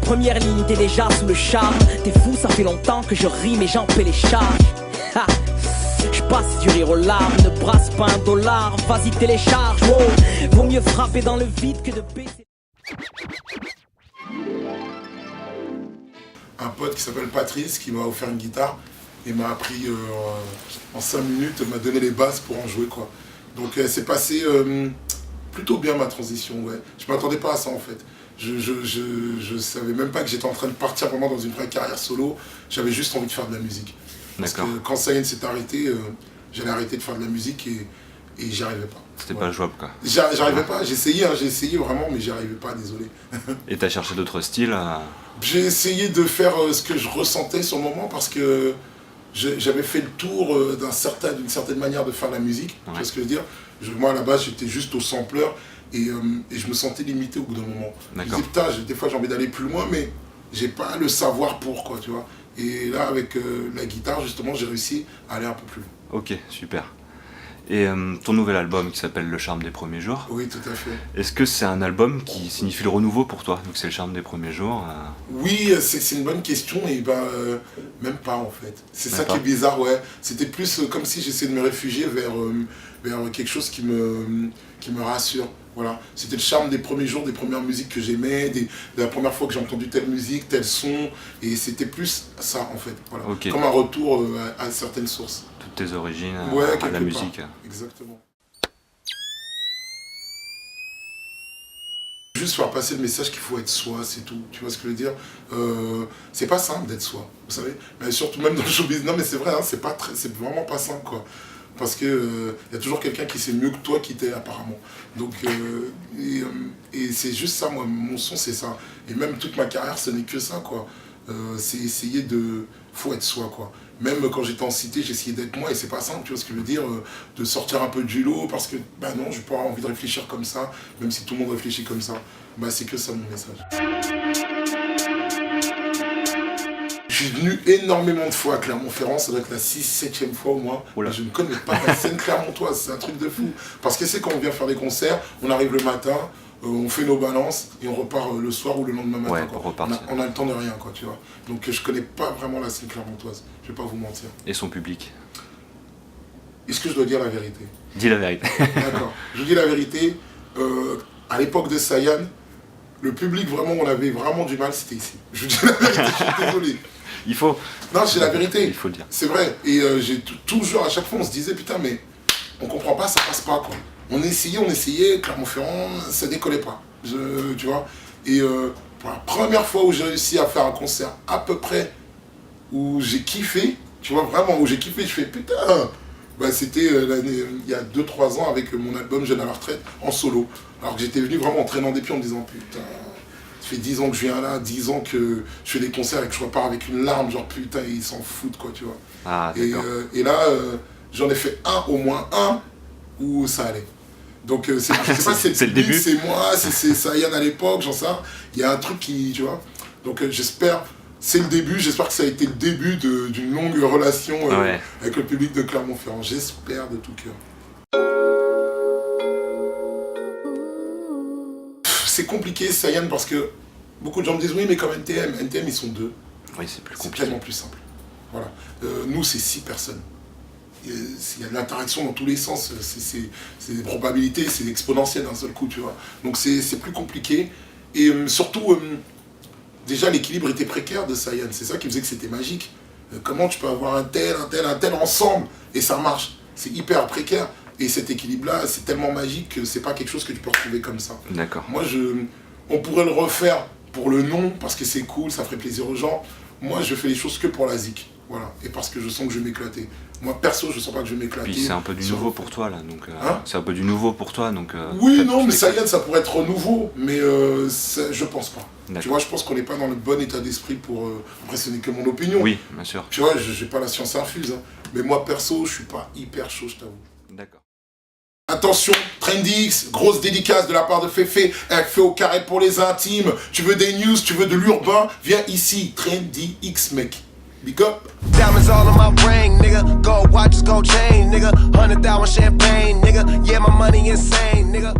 première ligne, t'es déjà sous le charme. T'es fou, ça fait longtemps que je rime et j'en paie les charges. Ha. Je passe du rire aux larmes, ne brasse pas $1, vas-y télécharge. Wow. Vaut mieux frapper dans le vide que de baisser. Un pote qui s'appelle Patrice qui m'a offert une guitare et m'a appris en 5 minutes, m'a donné les bases pour en jouer quoi. Donc c'est passé plutôt bien ma transition, ouais. Je m'attendais pas à ça en fait. Je savais même pas que j'étais en train de partir vraiment dans une vraie carrière solo. J'avais juste envie de faire de la musique. Parce que quand Sayan s'est arrêté, j'allais arrêter de faire de la musique et j'y arrivais pas. C'était pas jouable quoi. J'arrivais pas, j'ai essayé vraiment mais j'y arrivais pas, désolé. Et t'as cherché d'autres styles J'ai essayé de faire ce que je ressentais sur le moment parce que j'avais fait le tour d'une certaine manière de faire la musique, tu vois ce que je veux dire. Moi à la base j'étais juste au sampler et je me sentais limité au bout d'un moment. Je me disais putain, des fois j'ai envie d'aller plus loin mais j'ai pas le savoir pour quoi, tu vois. Et là avec la guitare justement j'ai réussi à aller un peu plus loin. Ok, super. Et ton nouvel album qui s'appelle Le Charme des Premiers Jours. Oui, tout à fait. Est-ce que c'est un album qui signifie le renouveau pour toi, vu que c'est le charme des premiers jours Oui, c'est une bonne question et même pas en fait. C'est ça qui est bizarre, ouais. C'était plus comme si j'essayais de me réfugier vers quelque chose qui me rassure. Voilà. C'était le charme des premiers jours, des premières musiques que j'aimais, de la première fois que j'ai entendu telle musique, tel son, et c'était plus ça en fait. Voilà. Okay. Comme un retour à certaines sources. Toutes tes origines, à la musique. Exactement. Juste faire passer le message qu'il faut être soi, c'est tout. Tu vois ce que je veux dire? C'est pas simple d'être soi, vous savez. Mais surtout même dans le showbiz. Non mais c'est vrai, hein, c'est vraiment pas simple quoi. Parce que y a toujours quelqu'un qui sait mieux que toi qui t'est apparemment. Donc et c'est juste ça, moi, mon son c'est ça. Et même toute ma carrière ce n'est que ça quoi. C'est essayer de... faut être soi quoi. Même quand j'étais en cité, j'essayais d'être moi et c'est pas simple, tu vois ce que je veux dire, de sortir un peu du lot parce que non, je n'ai pas envie de réfléchir comme ça, même si tout le monde réfléchit comme ça. C'est que ça mon message. Je suis venu énormément de fois à Clermont-Ferrand, ça doit être la 6-7e fois au moins. Je ne connais pas la scène clermontoise, c'est un truc de fou. Parce que c'est quand on vient faire des concerts, on arrive le matin, on fait nos balances et on repart le soir ou le lendemain matin. Ouais, quoi. On a le temps de rien, quoi, tu vois. Donc je connais pas vraiment la scène clermontoise, je vais pas vous mentir. Et son public? Est-ce que je dois dire la vérité? Dis la vérité. D'accord, je dis la vérité. À l'époque de Sayan, le public vraiment, on avait vraiment du mal, c'était ici. Je dis la vérité, je suis désolé. Il faut. Non, c'est la vérité. Il faut le dire. C'est vrai. Et j'ai toujours, à chaque fois, on se disait, putain, mais on comprend pas, ça passe pas, quoi. On essayait, Clermont-Ferrand, ça décollait pas. Tu vois. Et pour la première fois où j'ai réussi à faire un concert à peu près où j'ai kiffé, tu vois, vraiment, où j'ai kiffé, je fais, putain, c'était il y a 2-3 ans avec mon album Jeune à la retraite en solo. Alors que j'étais venu vraiment en traînant des pieds en me disant, putain. Ça fait 10 ans que je viens là, 10 ans que je fais des concerts et que je repars avec une larme, genre putain, ils s'en foutent quoi, tu vois. Ah, et là, j'en ai fait au moins un, où ça allait. Donc je sais pas si c'est le début, c'est moi, c'est Sayan à l'époque, j'en sais. Il y a un truc qui, tu vois. Donc j'espère, c'est le début, j'espère que ça a été le début d'une longue relation avec le public de Clermont-Ferrand. J'espère de tout cœur. C'est compliqué Sayan parce que beaucoup de gens me disent oui mais comme NTM ils sont 2. Oui c'est plus compliqué. C'est tellement plus simple. Voilà. Nous c'est 6 personnes. Il y a de l'interaction dans tous les sens, c'est des probabilités, c'est exponentiel d'un seul coup, tu vois. Donc c'est plus compliqué. Et surtout, déjà l'équilibre était précaire de Sayan, c'est ça qui faisait que c'était magique. Comment tu peux avoir un tel ensemble et ça marche? C'est hyper précaire. Et cet équilibre-là, c'est tellement magique que c'est pas quelque chose que tu peux retrouver comme ça. D'accord. Moi, on pourrait le refaire pour le nom, parce que c'est cool, ça ferait plaisir aux gens. Moi, je fais les choses que pour la zik. Voilà. Et parce que je sens que je vais m'écéclater. Moi, perso, je sens pas que je vais m'éclater. Puis c'est un peu du nouveau pour toi, là. Donc, c'est un peu du nouveau pour toi, donc... oui, non, mais Sayan, ça pourrait être nouveau, mais je pense pas. Tu vois, je pense qu'on n'est pas dans le bon état d'esprit pour... Après, ce n'est que mon opinion. Oui, bien sûr. Tu vois, j'ai pas la science infuse. Hein. Mais moi, perso, je suis pas hyper chaud, je t'avoue. D'accord. Attention, Trendy X, grosse dédicace de la part de Féfé, elle fait au carré pour les intimes. Tu veux des news, tu veux de l'urbain, viens ici, Trendy X, mec. Big up. Diamonds all on my ring, nigga. Gold watches, gold chain, nigga. $100,000 champagne, nigga. Yeah, my money insane, nigga.